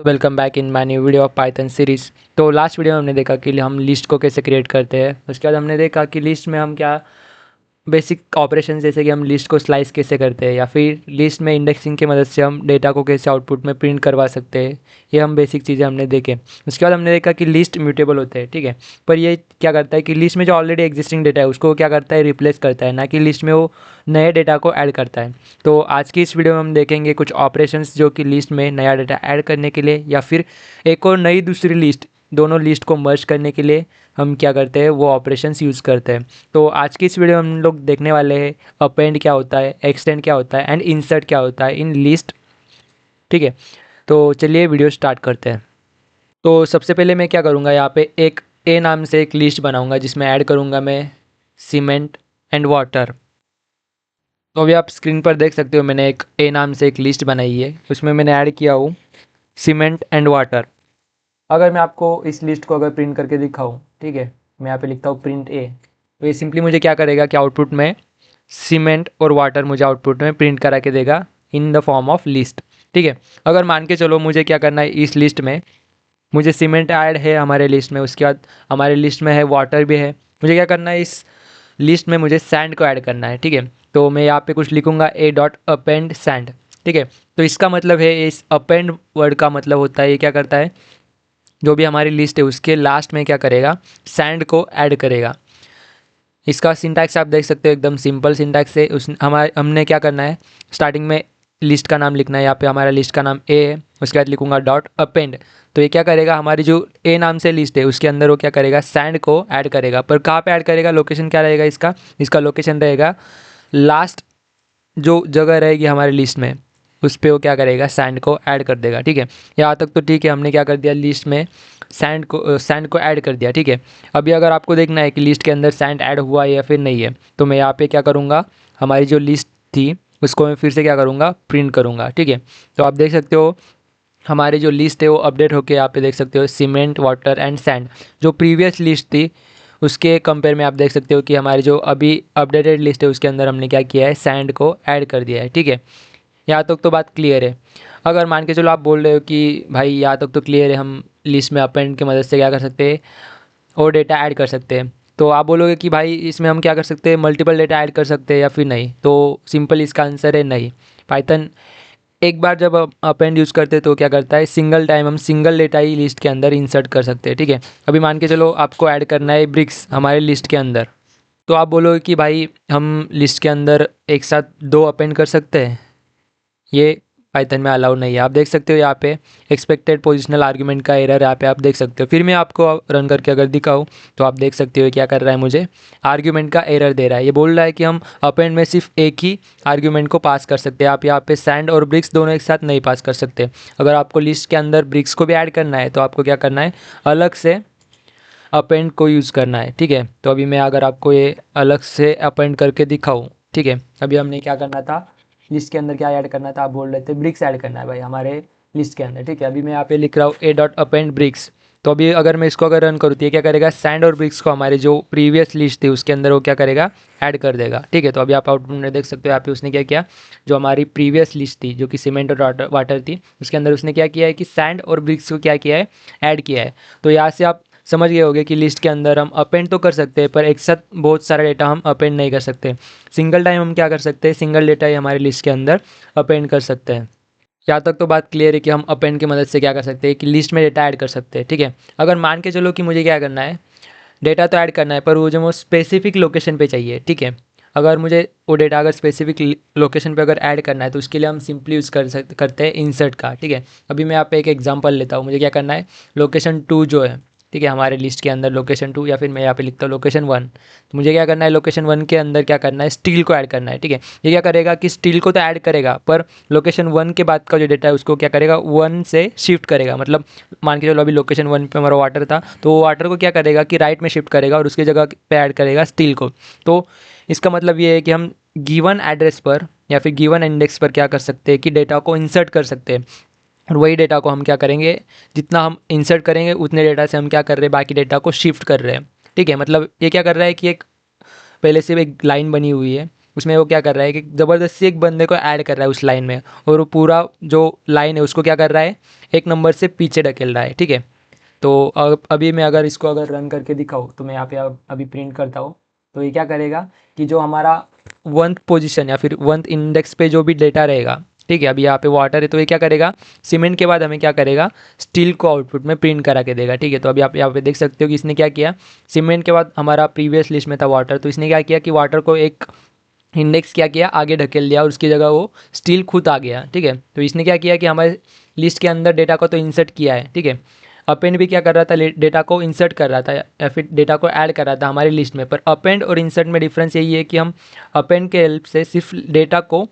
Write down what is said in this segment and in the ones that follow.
Welcome back in my new video of Python series. तो last video में हमने देखा कि हम लिस्ट को कैसे क्रिएट करते हैं। उसके बाद हमने देखा कि लिस्ट में हम क्या बेसिक ऑपरेशन जैसे कि हम लिस्ट को स्लाइस कैसे करते हैं या फिर लिस्ट में इंडेक्सिंग की मदद से हम डेटा को कैसे आउटपुट में प्रिंट करवा सकते हैं। ये हम बेसिक चीज़ें हमने देखे। उसके बाद हमने देखा कि लिस्ट म्यूटेबल होते हैं, ठीक है। पर ये क्या करता है कि लिस्ट में जो ऑलरेडी एग्जिस्टिंग डेटा है उसको क्या करता है, रिप्लेस करता है, ना कि लिस्ट में वो नए डेटा को ऐड करता है। तो आज की इस वीडियो में हम देखेंगे कुछ ऑपरेशंस जो कि लिस्ट में नया डेटा ऐड करने के लिए या फिर एक और नई दूसरी लिस्ट, दोनों लिस्ट को मर्ज करने के लिए हम क्या करते हैं, वो ऑपरेशंस यूज़ करते हैं। तो आज की इस वीडियो में हम लोग देखने वाले हैं अपेंड क्या होता है, एक्सटेंड क्या होता है एंड इंसर्ट क्या होता है इन लिस्ट, ठीक है। तो चलिए वीडियो स्टार्ट करते हैं। तो सबसे पहले मैं क्या करूँगा, यहाँ पे एक ए नाम से एक लिस्ट बनाऊँगा जिसमें ऐड करूँगा मैं सीमेंट एंड वाटर। तो अभी आप स्क्रीन पर देख सकते हो मैंने एक ए नाम से एक लिस्ट बनाई है, उसमें मैंने ऐड किया हूँ सीमेंट एंड वाटर। अगर मैं आपको इस लिस्ट को अगर प्रिंट करके दिखाऊँ, ठीक है, मैं यहाँ पे लिखता हूँ प्रिंट ए, तो ये सिंपली मुझे क्या करेगा कि आउटपुट में सीमेंट और वाटर मुझे आउटपुट में प्रिंट करा के देगा in the form of list, ठीक है। अगर मान के चलो मुझे क्या करना है, इस लिस्ट में मुझे सीमेंट ऐड है हमारे लिस्ट में, उसके बाद हमारे लिस्ट में है वाटर भी है, मुझे क्या करना है इस लिस्ट में मुझे सैंड को ऐड करना है, ठीक है। तो मैं यहाँ पे कुछ लिखूंगा ए डॉट अपेंड सैंड, ठीक है। तो इसका मतलब है, इस अपेंड वर्ड का मतलब होता है ये क्या करता है, जो भी हमारी लिस्ट है उसके लास्ट में क्या करेगा, सैंड को ऐड करेगा। इसका सिंटैक्स आप देख सकते हो, एकदम सिंपल सिंटैक्स है। उस हमने क्या करना है, स्टार्टिंग में लिस्ट का नाम लिखना है। यहाँ पे हमारा लिस्ट का नाम ए है, उसके बाद लिखूंगा डॉट अपेंड। तो ये क्या करेगा, हमारी जो ए नाम से लिस्ट है उसके अंदर वो क्या करेगा, सैंड को ऐड करेगा। पर कहाँ पे ऐड करेगा, लोकेशन क्या रहेगा इसका, इसका लोकेशन रहेगा लास्ट जो जगह रहेगी हमारी लिस्ट में, उस पर वो क्या करेगा, सैंड को ऐड कर देगा, ठीक है। यहाँ तक तो ठीक है, हमने क्या कर दिया, लिस्ट में सैंड को ऐड कर दिया, ठीक है। अभी अगर आपको देखना है कि लिस्ट के अंदर सैंड ऐड हुआ है या फिर नहीं है, तो मैं यहाँ पे क्या करूँगा, हमारी जो लिस्ट थी उसको मैं फिर से क्या करूँगा, प्रिंट करूँगा, ठीक है। तो आप देख सकते हो हमारी जो लिस्ट है वो अपडेट होके यहाँ पे देख सकते हो सीमेंट वाटर एंड सैंड। जो प्रीवियस लिस्ट थी उसके कंपेयर में आप देख सकते हो कि हमारी जो अभी अपडेटेड लिस्ट है उसके अंदर हमने क्या किया है, सैंड को ऐड कर दिया है, ठीक है। यहाँ तक तो बात क्लियर है। अगर मान के चलो आप बोल रहे हो कि भाई यहाँ तक तो क्लियर है, हम लिस्ट में अपेंड की मदद से क्या कर सकते हैं, और डेटा ऐड कर सकते हैं। तो आप बोलोगे कि भाई इसमें हम क्या कर सकते हैं, मल्टीपल डेटा ऐड कर सकते हैं या फिर नहीं। तो सिंपल इसका आंसर है नहीं। पाइथन एक बार जब अपेंड यूज़ करते हैं तो क्या करता है, सिंगल टाइम हम सिंगल डेटा ही लिस्ट के अंदर इंसर्ट कर सकते हैं, ठीक है। अभी मान के चलो आपको ऐड करना है ब्रिक्स हमारे लिस्ट के अंदर, तो आप बोलोगे कि भाई हम लिस्ट के अंदर एक साथ दो अपेंड कर सकते हैं, ये पाइथन में अलाउ नहीं है। आप देख सकते हो यहाँ पे एक्सपेक्टेड पोजिशनल आर्ग्यूमेंट का एरर यहाँ पे आप देख सकते हो। फिर मैं आपको रन करके अगर दिखाऊँ तो आप देख सकते हो क्या कर रहा है, मुझे आर्ग्यूमेंट का एरर दे रहा है। ये बोल रहा है कि हम अपेंड में सिर्फ एक ही आर्ग्यूमेंट को पास कर सकते हैं, आप यहाँ पे सैंड और ब्रिक्स दोनों एक साथ नहीं पास कर सकते। अगर आपको लिस्ट के अंदर ब्रिक्स को भी ऐड करना है तो आपको क्या करना है, अलग से अपेंड को यूज़ करना है, ठीक है। तो अभी मैं अगर आपको ये अलग से अपेंड करके दिखाऊँ, ठीक है। अभी हमने क्या करना था, लिस्ट के अंदर क्या ऐड करना था, आप बोल रहे थे ब्रिक्स ऐड करना है भाई हमारे लिस्ट के अंदर, ठीक है। अभी मैं यहाँ पे लिख रहा हूँ ए डॉट अपेंड ब्रिक्स। तो अभी अगर मैं इसको अगर रन करूँ तो ये क्या करेगा, सैंड और ब्रिक्स को हमारे जो प्रीवियस लिस्ट थी उसके अंदर वो क्या करेगा, ऐड कर देगा, ठीक है। तो अभी आप आउटपुट में देख सकते हो यहाँ पे उसने क्या किया, जो हमारी प्रीवियस लिस्ट थी जो कि सीमेंट और वाटर थी उसके अंदर उसने क्या किया है कि सैंड और ब्रिक्स को क्या किया है, ऐड किया है। तो यहाँ से आप समझ गए होंगे कि लिस्ट के अंदर हम अपेंड तो कर सकते हैं पर एक साथ बहुत सारा डेटा हम अपेंड नहीं कर सकते। सिंगल टाइम हम क्या कर सकते हैं, सिंगल डेटा ही हमारी लिस्ट के अंदर अपेंड कर सकते हैं। यहाँ तक तो बात क्लियर है कि हम अपेंड की मदद से क्या कर सकते हैं कि लिस्ट में डेटा ऐड कर सकते हैं, ठीक है। अगर मान के चलो कि मुझे क्या करना है, डेटा तो ऐड करना है पर वो जो वो स्पेसिफिक लोकेशन पे चाहिए, ठीक है। अगर मुझे वो डेटा अगर स्पेसिफिक लोकेशन पे अगर ऐड करना है तो उसके लिए हम सिंपली यूज़ करते हैं इंसर्ट का, ठीक है। अभी मैं यहाँ पे एक एग्जांपल लेता हूँ, मुझे क्या करना है, लोकेशन 2 जो है, ठीक है, हमारे लिस्ट के अंदर लोकेशन 2 या फिर मैं यहाँ पे लिखता हूँ लोकेशन 1। तो मुझे क्या करना है, लोकेशन 1 के अंदर क्या करना है, स्टील को ऐड करना है, ठीक है। ये क्या करेगा कि स्टील को तो ऐड करेगा पर लोकेशन 1 के बाद का जो डेटा है उसको क्या करेगा, 1 से शिफ्ट करेगा। मतलब मान के चलो अभी लोकेशन 1 पे हमारा वाटर था तो वो वाटर को क्या करेगा कि राइट में शिफ्ट करेगा और उसकी जगह पे ऐड करेगा स्टील को। तो इसका मतलब ये है कि हम गिवन एड्रेस पर या फिर गिवन इंडेक्स पर क्या कर सकते हैं कि डेटा को इंसर्ट कर सकते हैं। और वही डेटा को हम क्या करेंगे, जितना हम इंसर्ट करेंगे उतने डेटा से हम क्या कर रहे हैं, बाकी डेटा को शिफ्ट कर रहे हैं, ठीक है। मतलब ये क्या कर रहा है कि एक पहले से एक लाइन बनी हुई है, उसमें वो क्या कर रहा है कि ज़बरदस्ती एक बंदे को ऐड कर रहा है उस लाइन में, और वो पूरा जो लाइन है उसको क्या कर रहा है, एक नंबर से पीछे ढकेल रहा है, ठीक है। तो अभी मैं अगर इसको अगर रन करके दिखाऊँ, तो मैं यहाँ पे अभी प्रिंट करता हूँ, तो ये क्या करेगा कि जो हमारा 1th पोजीशन या फिर 1th इंडेक्स पे जो भी डेटा रहेगा, ठीक है, अभी यहाँ पे वाटर है, तो ये क्या करेगा, सीमेंट के बाद हमें क्या करेगा, स्टील को आउटपुट में प्रिंट करा के देगा, ठीक है। तो अभी आप यहाँ पे देख सकते हो कि इसने क्या किया, सीमेंट के बाद हमारा प्रीवियस लिस्ट में था वाटर, तो इसने क्या किया कि वाटर को एक इंडेक्स क्या किया, आगे ढकेल दिया, और उसकी जगह वो स्टील खुद आ गया, ठीक है। तो इसने क्या किया कि हमारे लिस्ट के अंदर डेटा को तो इंसर्ट किया है, ठीक है। अपेंड भी क्या कर रहा था, डेटा को इंसर्ट कर रहा था या फिर डेटा को ऐड कर रहा था हमारी लिस्ट में। पर अपेंड और इंसर्ट में डिफरेंस यही है कि हम अपेंड के हेल्प से सिर्फ डेटा को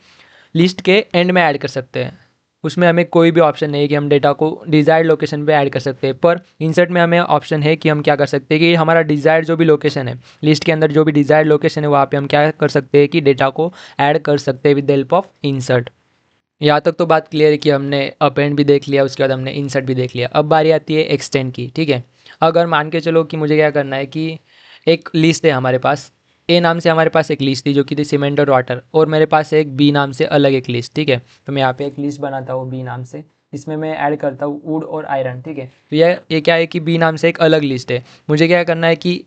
लिस्ट के एंड में ऐड कर सकते हैं, उसमें हमें कोई भी ऑप्शन नहीं है कि हम डेटा को डिज़ायर्ड लोकेशन पे ऐड कर सकते हैं। पर इंसर्ट में हमें ऑप्शन है कि हम क्या कर सकते हैं कि हमारा डिज़ायर्ड जो भी लोकेशन है, लिस्ट के अंदर जो भी डिज़ायर्ड लोकेशन है, वहाँ पे हम क्या कर सकते हैं कि डेटा को ऐड कर सकते हैं with the help of insert. यहाँ तक तो बात क्लियर है कि हमने अपेंड भी देख लिया, उसके बाद हमने इंसर्ट भी देख लिया। अब बारी आती है एक्सटेंड की, ठीक है। अगर मान के चलो कि मुझे क्या करना है कि एक लिस्ट है हमारे पास, ए नाम से हमारे पास एक लिस्ट थी जो कि थी सीमेंट और वाटर, और मेरे पास एक बी नाम से अलग एक लिस्ट, ठीक है। तो मैं यहाँ पे एक लिस्ट बनाता हूँ बी नाम से, इसमें मैं ऐड करता हूँ वुड और आयरन, ठीक है। तो ये क्या है कि बी नाम से एक अलग लिस्ट है, मुझे क्या करना है कि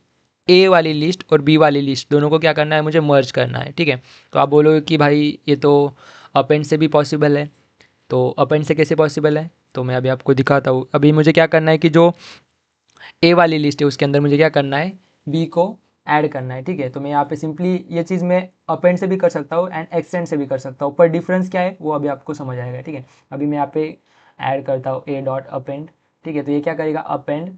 ए वाली लिस्ट और बी वाली लिस्ट दोनों को क्या करना है, मुझे मर्ज करना है, ठीक है। तो आप बोलोगे कि भाई ये तो अपेंड से भी पॉसिबल है, तो अपेंड से कैसे पॉसिबल है, तो मैं अभी आपको दिखाता हूँ। अभी मुझे क्या करना है कि जो ए वाली लिस्ट है उसके अंदर मुझे क्या करना है, बी को ऐड करना है, ठीक है। तो मैं यहाँ पे सिंपली ये चीज़ मैं अपेंड से भी कर सकता हूँ एंड एक्सटेंड से भी कर सकता हूँ, पर डिफरेंस क्या है वो अभी आपको समझ आएगा, ठीक है। अभी मैं यहाँ पे ऐड करता हूँ ए डॉट अपेंड, ठीक है। तो ये क्या करेगा, अपेंड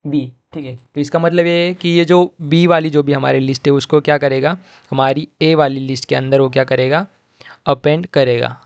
बी, ठीक है। तो इसका मतलब ये है कि ये जो बी वाली जो भी हमारी लिस्ट है उसको क्या करेगा, हमारी ए वाली लिस्ट के अंदर वो क्या करेगा, अपेंड करेगा।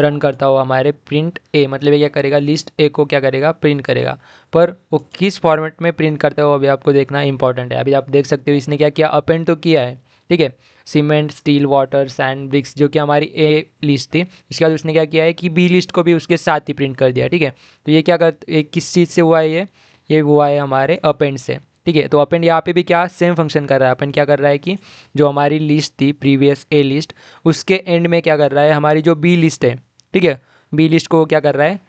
रन करता हो हमारे प्रिंट ए, मतलब ये क्या करेगा, लिस्ट ए को क्या करेगा, प्रिंट करेगा। पर वो किस फॉर्मेट में प्रिंट करता हो अभी आपको देखना इंपॉर्टेंट है। अभी आप देख सकते हो इसने क्या किया, अपेंड तो किया है, ठीक है, cement steel water sand bricks जो कि हमारी ए लिस्ट थी, इसके बाद उसने क्या किया है कि बी लिस्ट को भी उसके साथ ही प्रिंट कर दिया, ठीक है। तो ये क्या किस चीज़ से हुआ है, ये हुआ है हमारे अपेंड से, ठीक है। तो अपेंड यहाँ पे भी क्या सेम फंक्शन कर रहा है, अपेंड क्या कर रहा है कि जो हमारी लिस्ट थी प्रीवियस ए लिस्ट, उसके एंड में क्या कर रहा है, हमारी जो बी लिस्ट है, ठीक है, बी लिस्ट को क्या कर रहा है,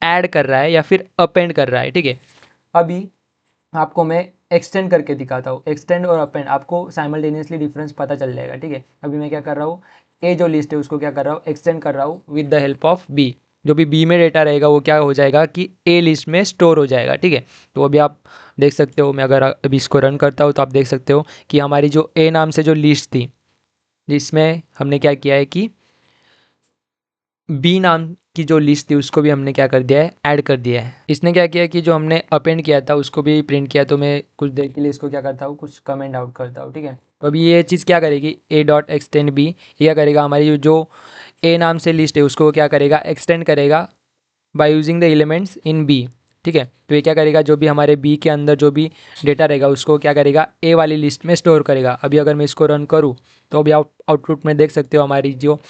ऐड कर रहा है या फिर अपेंड कर रहा है, ठीक है। अभी आपको मैं एक्सटेंड करके दिखाता हूँ, एक्सटेंड और अपेंड आपको साइमल्टेनियसली डिफरेंस पता चल जाएगा, ठीक है। अभी मैं क्या कर रहा हूँ, ए जो लिस्ट है उसको क्या कर रहा हूँ, एक्सटेंड कर रहा हूँ with the help of B. जो भी बी में डेटा रहेगा वो क्या हो जाएगा कि ए लिस्ट में स्टोर हो जाएगा, ठीक है। तो अभी आप देख सकते हो, मैं अगर अभी इसको रन करता हूँ तो आप देख सकते हो कि हमारी जो ए नाम से जो लिस्ट थी, जिसमें हमने क्या किया है कि बी नाम की जो लिस्ट थी उसको भी हमने क्या कर दिया है, ऐड कर दिया है। इसने क्या किया कि जो हमने अपेंड किया था उसको भी प्रिंट किया। तो मैं कुछ देर के लिए इसको क्या करता हूँ, कुछ कमेंट आउट करता हूँ, ठीक है। तो अभी ये चीज़ क्या करेगी, ए डॉट एक्सटेंड बी, क्या करेगा, हमारी जो ए नाम से लिस्ट है उसको क्या करेगा, एक्सटेंड करेगा by using the elements in B, ठीक है। तो ये क्या करेगा, जो भी हमारे बी के अंदर जो भी डेटा रहेगा उसको क्या करेगा, ए वाली लिस्ट में स्टोर करेगा। अभी अगर मैं इसको रन करूँ तो अभी आउटपुट में देख सकते हो हमारी जो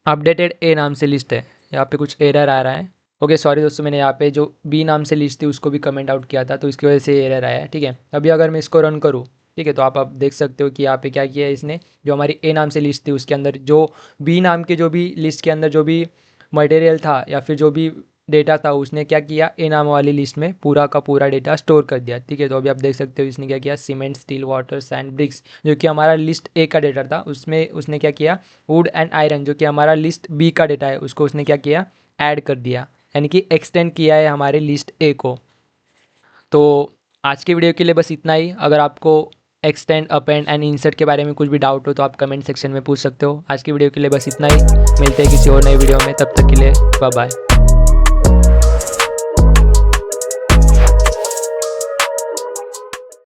अपडेटेड ए नाम से लिस्ट है, यहाँ पे कुछ एरर आ रहा है। ओके सॉरी दोस्तों, मैंने यहाँ पे जो बी नाम से लिस्ट थी उसको भी कमेंट आउट किया था, तो इसकी वजह से एरर आया है, ठीक है। अभी अगर मैं इसको रन करूँ, ठीक है, तो आप देख सकते हो कि यहाँ पे क्या किया है इसने, जो हमारी ए नाम से लिस्ट थी उसके अंदर जो बी नाम के जो भी लिस्ट के अंदर जो भी मटेरियल था या फिर जो भी डेटा था उसने क्या किया, ए नाम वाली लिस्ट में पूरा का पूरा डेटा स्टोर कर दिया, ठीक है। तो अभी आप देख सकते हो इसने क्या किया, cement steel water sand bricks जो कि हमारा लिस्ट ए का डेटा था उसमें उसने क्या किया, वुड एंड आयरन जो कि हमारा लिस्ट बी का डेटा है उसको उसने क्या किया, ऐड कर दिया, यानी कि एक्सटेंड किया है हमारे लिस्ट ए को। तो आज के वीडियो के लिए बस इतना ही। अगर आपको एक्सटेंड अपेंड एंड इंसर्ट के बारे में कुछ भी डाउट हो तो आप कमेंट सेक्शन में पूछ सकते हो। आज की वीडियो के लिए बस इतना ही, मिलते हैं किसी और नए वीडियो में, तब तक के लिए बाय बाय।